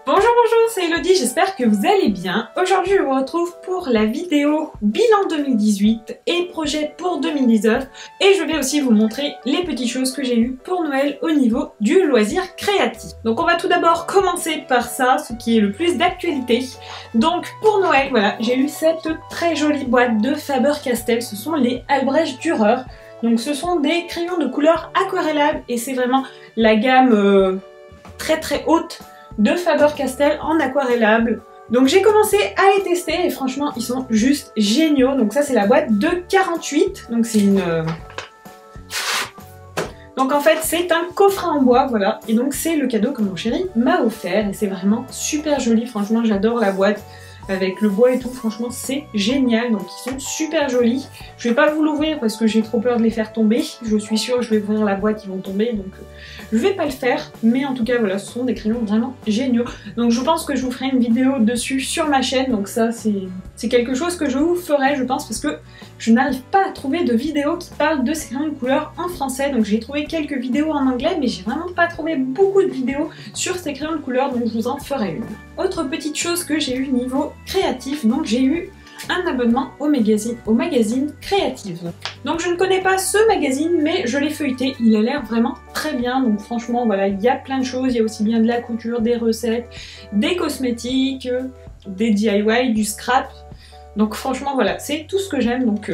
Bonjour, bonjour, c'est Elodie, j'espère que vous allez bien. Aujourd'hui, je vous retrouve pour la vidéo bilan 2018 et projet pour 2019. Et je vais aussi vous montrer les petites choses que j'ai eues pour Noël au niveau du loisir créatif. Donc on va tout d'abord commencer par ça, ce qui est le plus d'actualité. Donc pour Noël, voilà, j'ai eu cette très jolie boîte de Faber-Castell, ce sont les Albrecht Dürer. Donc ce sont des crayons de couleur aquarellables et c'est vraiment la gamme très très haute de Faber-Castell en aquarellable. Donc j'ai commencé à les tester et franchement ils sont juste géniaux. Donc ça c'est la boîte de 48, donc c'est une... Donc en fait c'est un coffret en bois, voilà, et donc c'est le cadeau que mon chéri m'a offert et c'est vraiment super joli, franchement j'adore la boîte. Avec le bois et tout, franchement c'est génial, donc ils sont super jolis. Je vais pas vous l'ouvrir parce que j'ai trop peur de les faire tomber. Je suis sûre que je vais ouvrir la boîte, ils vont tomber, donc je vais pas le faire. Mais en tout cas voilà, ce sont des crayons vraiment géniaux. Donc je pense que je vous ferai une vidéo dessus sur ma chaîne, donc ça c'est quelque chose que je vous ferai je pense parce que je n'arrive pas à trouver de vidéos qui parlent de ces crayons de couleur en français. Donc j'ai trouvé quelques vidéos en anglais mais j'ai vraiment pas trouvé beaucoup de vidéos sur ces crayons de couleur, donc je vous en ferai une. Autre petite chose que j'ai eu niveau créatif, donc j'ai eu un abonnement au magazine Créative. Donc je ne connais pas ce magazine mais je l'ai feuilleté, il a l'air vraiment très bien, donc franchement voilà, il y a plein de choses, il y a aussi bien de la couture, des recettes, des cosmétiques, des DIY, du scrap. Donc franchement voilà, c'est tout ce que j'aime, donc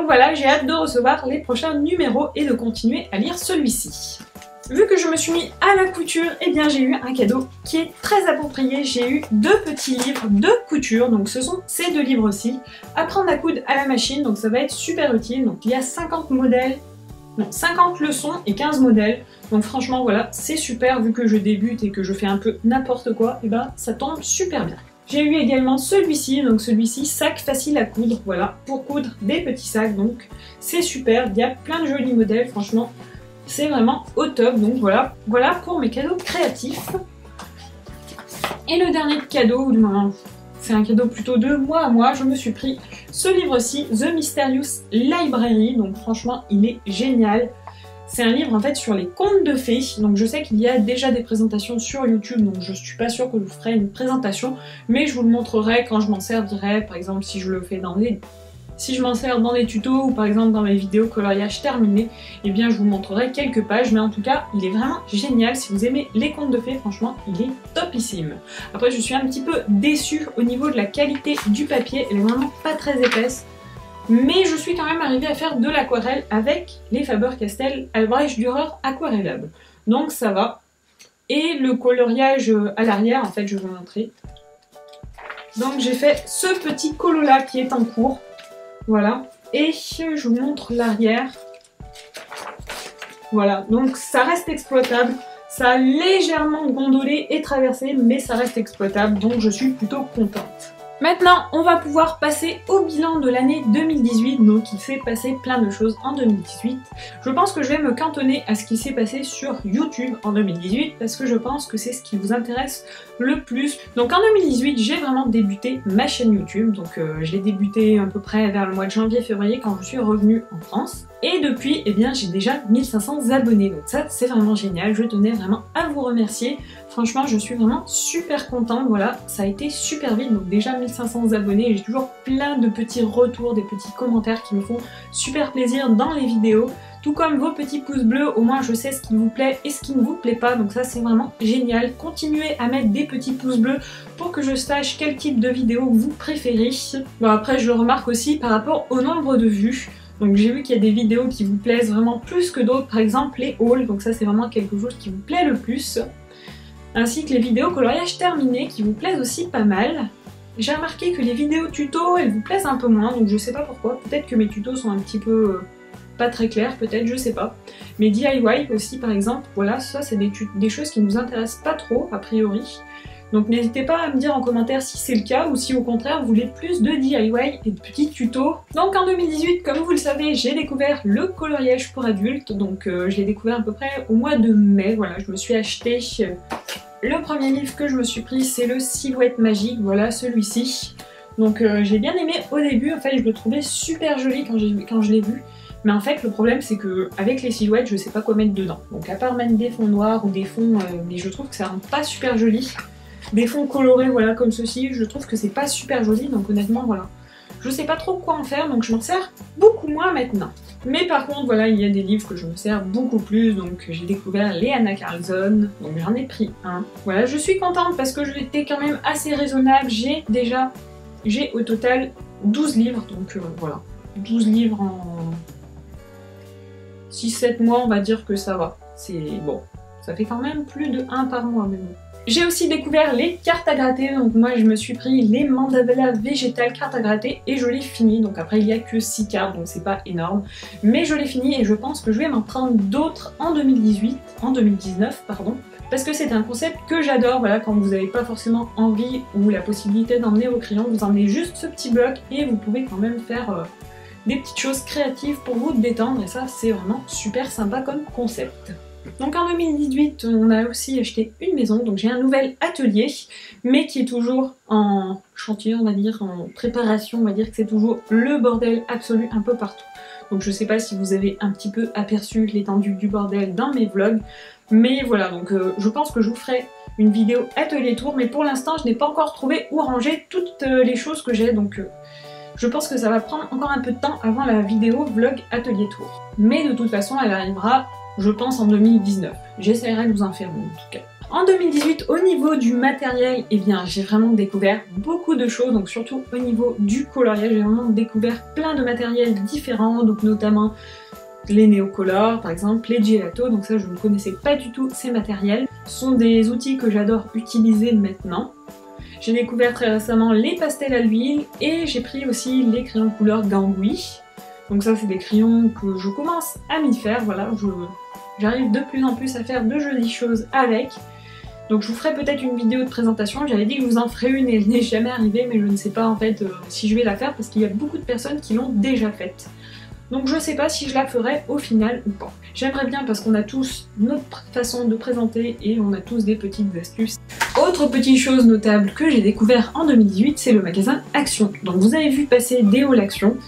voilà, j'ai hâte de recevoir les prochains numéros et de continuer à lire celui-ci. Vu que je me suis mis à la couture, eh bien j'ai eu un cadeau qui est très approprié. J'ai eu deux petits livres de couture, donc ce sont ces deux livres-ci. Apprendre à coudre à la machine, donc ça va être super utile. Donc il y a 50 modèles, non 50 leçons et 15 modèles. Donc franchement voilà, c'est super vu que je débute et que je fais un peu n'importe quoi, et ben ça tombe super bien. J'ai eu également celui-ci, donc celui-ci sac facile à coudre, voilà, pour coudre des petits sacs, donc c'est super, il y a plein de jolis modèles, franchement. C'est vraiment au top, donc voilà pour mes cadeaux créatifs. Et le dernier cadeau, c'est un cadeau plutôt de moi à moi, je me suis pris ce livre-ci, The Mysterious Library, donc franchement il est génial. C'est un livre en fait sur les contes de fées, donc je sais qu'il y a déjà des présentations sur YouTube, donc je suis pas sûre que je vous ferai une présentation, mais je vous le montrerai quand je m'en servirai, par exemple si je le fais dans les... Si je m'en sers dans des tutos ou par exemple dans mes vidéos coloriage terminé, eh bien je vous montrerai quelques pages, mais en tout cas il est vraiment génial. Si vous aimez les contes de fées, franchement il est topissime. Après je suis un petit peu déçue au niveau de la qualité du papier, elle est vraiment pas très épaisse, mais je suis quand même arrivée à faire de l'aquarelle avec les Faber-Castell Albrecht Dürer aquarellables, donc ça va. Et le coloriage à l'arrière, en fait je vais vous montrer. Donc j'ai fait ce petit colo là qui est en cours. Voilà, et je vous montre l'arrière. Voilà, donc ça reste exploitable. Ça a légèrement gondolé et traversé, mais ça reste exploitable, donc je suis plutôt contente. Maintenant, on va pouvoir passer au bilan de l'année 2018, donc il s'est passé plein de choses en 2018. Je pense que je vais me cantonner à ce qui s'est passé sur YouTube en 2018, parce que je pense que c'est ce qui vous intéresse le plus. Donc en 2018, j'ai vraiment débuté ma chaîne YouTube, donc je l'ai débuté à peu près vers le mois de janvier-février quand je suis revenue en France. Et depuis, eh bien j'ai déjà 1500 abonnés, donc ça c'est vraiment génial, je tenais vraiment à vous remercier. Franchement, je suis vraiment super contente, voilà, ça a été super vite, donc déjà 1500 abonnés et j'ai toujours plein de petits retours, des petits commentaires qui me font super plaisir dans les vidéos. Tout comme vos petits pouces bleus, au moins je sais ce qui vous plaît et ce qui ne vous plaît pas, donc ça c'est vraiment génial. Continuez à mettre des petits pouces bleus pour que je sache quel type de vidéo vous préférez. Bon après je le remarque aussi par rapport au nombre de vues. Donc j'ai vu qu'il y a des vidéos qui vous plaisent vraiment plus que d'autres, par exemple les hauls, donc ça c'est vraiment quelque chose qui vous plaît le plus. Ainsi que les vidéos coloriage terminé qui vous plaisent aussi pas mal. J'ai remarqué que les vidéos tuto elles vous plaisent un peu moins, donc je sais pas pourquoi, peut-être que mes tutos sont un petit peu pas très clairs, peut-être, je sais pas. Mais DIY aussi par exemple, voilà, ça c'est des choses qui nous intéressent pas trop a priori. Donc n'hésitez pas à me dire en commentaire si c'est le cas ou si au contraire vous voulez plus de DIY et de petits tutos. Donc en 2018, comme vous le savez, j'ai découvert le coloriage pour adultes, donc je l'ai découvert à peu près au mois de mai, voilà, je me suis acheté le premier livre que je me suis pris, c'est le Silhouette Magique, voilà celui-ci. Donc j'ai bien aimé au début, en fait je le trouvais super joli quand je l'ai vu. Mais en fait le problème c'est que avec les silhouettes je sais pas quoi mettre dedans. Donc à part mettre des fonds noirs ou des fonds, mais je trouve que ça rend pas super joli. des fonds colorés, voilà, comme ceci. Je trouve que c'est pas super joli, donc honnêtement, voilà. Je sais pas trop quoi en faire, donc je m'en sers beaucoup moins maintenant. Mais par contre, voilà, il y a des livres que je me sers beaucoup plus, donc j'ai découvert les Anna Carlson, donc j'en ai pris un. Voilà, je suis contente parce que j'étais quand même assez raisonnable. J'ai au total 12 livres, donc voilà. 12 livres en 6-7 mois, on va dire que ça va. C'est bon, ça fait quand même plus de 1 par mois, mais bon. J'ai aussi découvert les cartes à gratter, donc moi je me suis pris les Mandala végétales cartes à gratter et je l'ai fini. Donc après il n'y a que 6 cartes, donc c'est pas énorme, mais je l'ai fini et je pense que je vais m'en prendre d'autres en 2019 pardon, parce que c'est un concept que j'adore. Voilà, quand vous n'avez pas forcément envie ou la possibilité d'emmener vos crayons, vous emmenez juste ce petit bloc et vous pouvez quand même faire des petites choses créatives pour vous détendre, et ça c'est vraiment super sympa comme concept. Donc en 2018, on a aussi acheté une maison, donc j'ai un nouvel atelier, mais qui est toujours en chantier, on va dire, en préparation, on va dire que c'est toujours le bordel absolu un peu partout. Donc je sais pas si vous avez un petit peu aperçu l'étendue du bordel dans mes vlogs, mais voilà, donc je pense que je vous ferai une vidéo atelier tour, mais pour l'instant je n'ai pas encore trouvé où ranger toutes les choses que j'ai, donc je pense que ça va prendre encore un peu de temps avant la vidéo vlog atelier tour. Mais de toute façon elle arrivera, je pense, en 2019. J'essaierai de vous en faire une en tout cas. En 2018, au niveau du matériel, eh bien j'ai vraiment découvert beaucoup de choses, donc surtout au niveau du coloriage, j'ai vraiment découvert plein de matériels différents, donc notamment les néocolores par exemple, les gelato, donc ça je ne connaissais pas du tout ces matériels. Ce sont des outils que j'adore utiliser maintenant. J'ai découvert très récemment les pastels à l'huile et j'ai pris aussi les crayons couleur Gangui. Donc ça c'est des crayons que je commence à m'y faire, voilà, j'arrive de plus en plus à faire de jolies choses avec. Donc je vous ferai peut-être une vidéo de présentation, j'avais dit que je vous en ferai une et elle n'est jamais arrivée, mais je ne sais pas en fait si je vais la faire parce qu'il y a beaucoup de personnes qui l'ont déjà faite. Donc je sais pas si je la ferai au final ou pas. J'aimerais bien parce qu'on a tous notre façon de présenter et on a tous des petites astuces. Autre petite chose notable que j'ai découvert en 2018, c'est le magasin Action. Donc vous avez vu passer des hauls Action.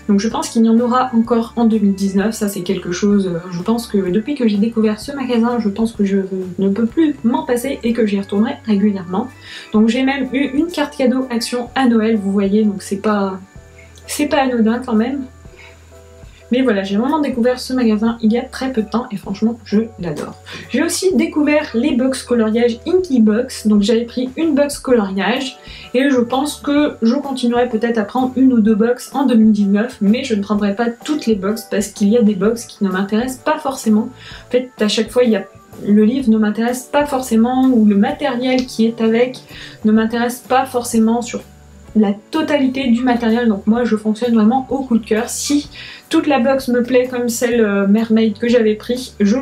Donc je pense qu'il y en aura encore en 2019, ça c'est quelque chose, je pense que depuis que j'ai découvert ce magasin, je pense que je ne peux plus m'en passer et que j'y retournerai régulièrement. Donc j'ai même eu une carte cadeau Action à Noël, vous voyez, donc c'est pas anodin quand même. Mais voilà, j'ai vraiment découvert ce magasin il y a très peu de temps et franchement, je l'adore. J'ai aussi découvert les box coloriage Inky Box, donc j'avais pris une box coloriage et je pense que je continuerai peut-être à prendre une ou deux box en 2019, mais je ne prendrai pas toutes les box parce qu'il y a des box qui ne m'intéressent pas forcément. En fait, à chaque fois, le livre ne m'intéresse pas forcément ou le matériel qui est avec ne m'intéresse pas forcément sur la totalité du matériel, donc moi je fonctionne vraiment au coup de cœur. Si toute la box me plaît comme celle Mermaid que j'avais pris, je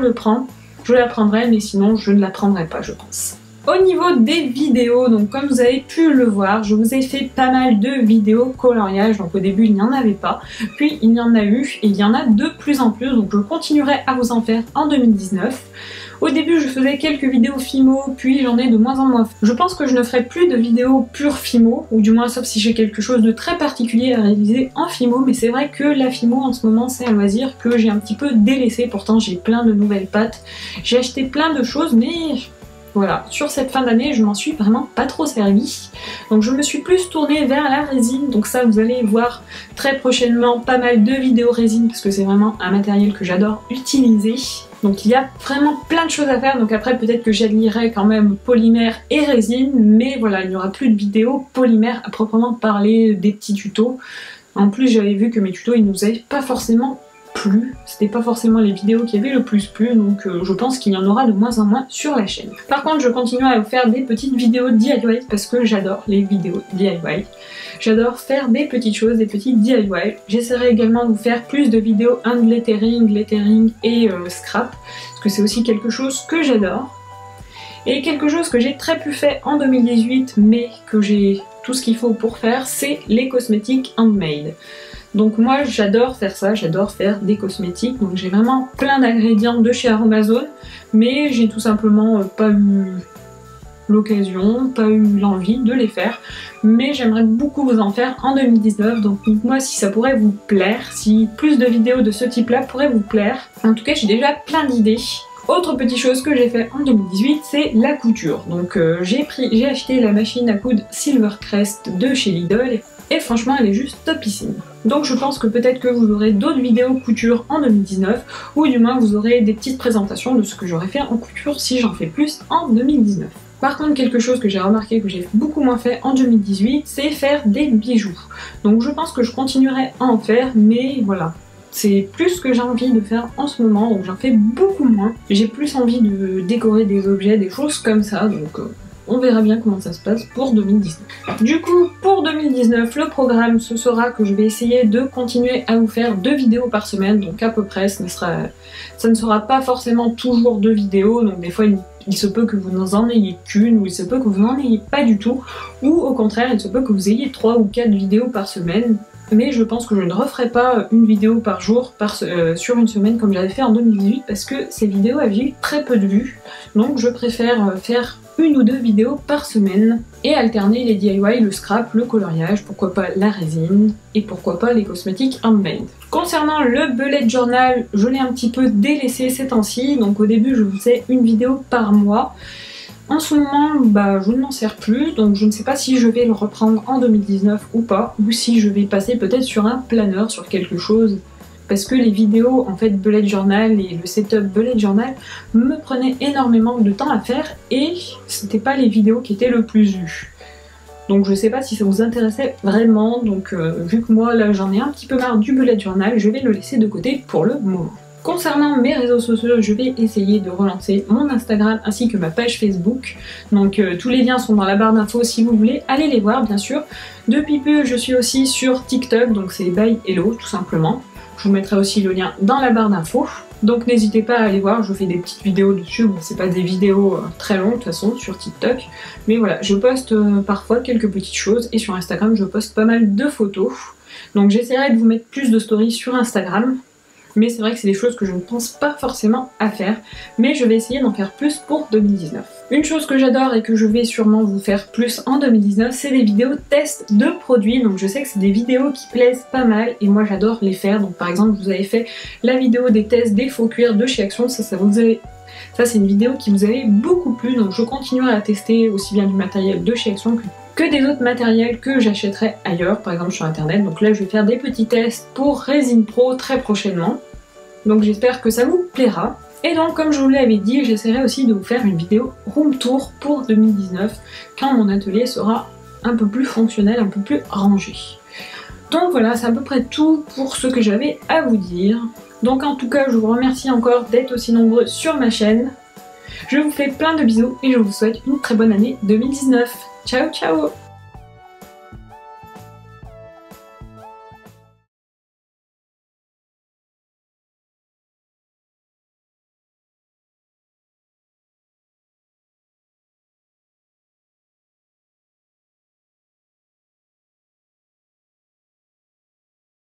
la prendrai, mais sinon je ne la prendrai pas je pense. Au niveau des vidéos, donc comme vous avez pu le voir, je vous ai fait pas mal de vidéos coloriage, donc au début il n'y en avait pas, puis il y en a eu et il y en a de plus en plus, donc je continuerai à vous en faire en 2019. Au début je faisais quelques vidéos Fimo, puis j'en ai de moins en moins. Je pense que je ne ferai plus de vidéos pure Fimo, ou du moins sauf si j'ai quelque chose de très particulier à réaliser en Fimo, mais c'est vrai que la Fimo en ce moment c'est un loisir que j'ai un petit peu délaissé, pourtant j'ai plein de nouvelles pâtes, j'ai acheté plein de choses, mais voilà, sur cette fin d'année, je m'en suis vraiment pas trop servie. Donc je me suis plus tournée vers la résine, donc ça vous allez voir très prochainement pas mal de vidéos résine parce que c'est vraiment un matériel que j'adore utiliser. Donc il y a vraiment plein de choses à faire, donc après peut-être que j'allierai quand même polymère et résine, mais voilà, il n'y aura plus de vidéos polymère à proprement parler, des petits tutos. En plus j'avais vu que mes tutos ils nous avaient pas forcément plu, c'était pas forcément les vidéos qui avaient le plus plu, donc je pense qu'il y en aura de moins en moins sur la chaîne. Par contre je continue à vous faire des petites vidéos DIY parce que j'adore les vidéos DIY. J'adore faire des petites choses, des petits DIY. J'essaierai également de vous faire plus de vidéos lettering et scrap, parce que c'est aussi quelque chose que j'adore. Et quelque chose que j'ai très peu fait en 2018, mais que j'ai tout ce qu'il faut pour faire, c'est les cosmétiques handmade. Donc moi j'adore faire ça, j'adore faire des cosmétiques, donc j'ai vraiment plein d'ingrédients de chez Aromazone, mais j'ai tout simplement pas eu l'occasion, pas eu l'envie de les faire, mais j'aimerais beaucoup vous en faire en 2019, donc dites-moi si ça pourrait vous plaire, si plus de vidéos de ce type là pourraient vous plaire. En tout cas j'ai déjà plein d'idées. Autre petite chose que j'ai fait en 2018, c'est la couture. Donc j'ai acheté la machine à coudre Silvercrest de chez Lidl et franchement elle est juste topissime. Donc je pense que peut-être que vous aurez d'autres vidéos couture en 2019 ou du moins vous aurez des petites présentations de ce que j'aurais fait en couture si j'en fais plus en 2019. Par contre, quelque chose que j'ai remarqué que j'ai beaucoup moins fait en 2018, c'est faire des bijoux. Donc je pense que je continuerai à en faire, mais voilà. C'est plus ce que j'ai envie de faire en ce moment, donc j'en fais beaucoup moins. J'ai plus envie de décorer des objets, des choses comme ça, donc on verra bien comment ça se passe pour 2019. Du coup, pour 2019, le programme, ce sera que je vais essayer de continuer à vous faire 2 vidéos par semaine, donc à peu près, ça ne sera pas forcément toujours 2 vidéos, donc des fois il se peut que vous n'en ayez qu'une, ou il se peut que vous n'en ayez pas du tout, ou au contraire, il se peut que vous ayez 3 ou 4 vidéos par semaine. Mais je pense que je ne referai pas une vidéo par jour sur une semaine comme j'avais fait en 2018 parce que ces vidéos avaient eu très peu de vues. Donc je préfère faire 1 ou 2 vidéos par semaine et alterner les DIY, le scrap, le coloriage, pourquoi pas la résine et pourquoi pas les cosmétiques handmade. Concernant le bullet journal, je l'ai un petit peu délaissé ces temps-ci, donc au début je vous faisais une vidéo par mois. En ce moment, je ne m'en sers plus, donc je ne sais pas si je vais le reprendre en 2019 ou pas, ou si je vais passer peut-être sur un planeur, sur quelque chose, parce que les vidéos, en fait, bullet journal et le setup bullet journal me prenaient énormément de temps à faire, et c'était pas les vidéos qui étaient le plus vues. Donc je sais pas si ça vous intéressait vraiment, donc vu que moi, là, j'en ai un petit peu marre du bullet journal, je vais le laisser de côté pour le moment. Concernant mes réseaux sociaux, je vais essayer de relancer mon Instagram ainsi que ma page Facebook. Donc tous les liens sont dans la barre d'infos si vous voulez aller les voir bien sûr. Depuis peu, je suis aussi sur TikTok, donc c'est by Hello tout simplement. Je vous mettrai aussi le lien dans la barre d'infos. Donc n'hésitez pas à aller voir, je fais des petites vidéos dessus, bon c'est pas des vidéos très longues de toute façon sur TikTok. Mais voilà, je poste parfois quelques petites choses et sur Instagram je poste pas mal de photos. Donc j'essaierai de vous mettre plus de stories sur Instagram. Mais c'est vrai que c'est des choses que je ne pense pas forcément à faire, mais je vais essayer d'en faire plus pour 2019. Une chose que j'adore et que je vais sûrement vous faire plus en 2019, c'est des vidéos tests de produits. Donc je sais que c'est des vidéos qui plaisent pas mal et moi j'adore les faire. Donc par exemple, vous avez fait la vidéo des tests des faux cuirs de chez Action, ça c'est une vidéo qui vous avait beaucoup plu, donc je continuerai à tester aussi bien du matériel de chez Action que des autres matériels que j'achèterai ailleurs, par exemple sur internet. Donc là je vais faire des petits tests pour Resin Pro très prochainement. Donc j'espère que ça vous plaira. Et donc comme je vous l'avais dit, j'essaierai aussi de vous faire une vidéo room tour pour 2019 quand mon atelier sera un peu plus fonctionnel, un peu plus rangé. Donc voilà, c'est à peu près tout pour ce que j'avais à vous dire. Donc en tout cas, je vous remercie encore d'être aussi nombreux sur ma chaîne. Je vous fais plein de bisous et je vous souhaite une très bonne année 2019. Ciao ciao!